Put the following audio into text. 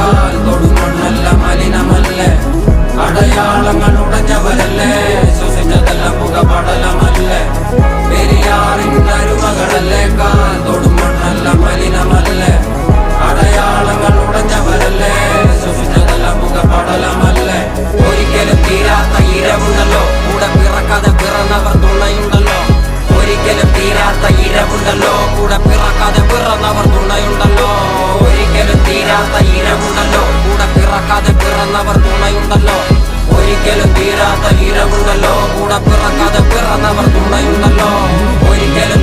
കാൽ തൊടുമണ്ണല്ല മലിനമല്ലേ, അടയാളങ്ങൾ ഉടഞ്ഞവരല്ലേ, ശ്വസിച്ചതെല്ലാം പുകപടലമല്ലേ, പെരിയാറിനരുമകളല്ലേ, കാൽ തൊടുമണ്ണല്ല മലിനമല്ലേ, അടയാളങ്ങൾ ഉടഞ്ഞവരല്ലേ, ശ്വസിച്ചതെല്ലാം പുകപടലമല്ലേ. ഒരിക്കലും തീരാത്ത ഇരവുണ്ടല്ലോ, കൂടെ പിറക്കാതെ പിറന്നവർ തുണയുണ്ടല്ലോ. ഒരിക്കലും തീരാത്ത ഇരവുണ്ടല്ലോ, കൂടെ പിറക്കാതെ പിറന്നവർ തുണയുണ്ടല്ലോ. ഒരിക്കലും തീരാത്ത ഇരവുണ്ടല്ലോ, കൂടെ പിറക്കാതെ പിറന്നവർ തുണയുണ്ടല്ലോ. ഒരിക്കലും തീരാത്ത ഇരവുണ്ടല്ലോ, കൂടെ പിറക്കാതെ പിറന്നവർ തുണയുണ്ടല്ലോ. ഒരിക്കലും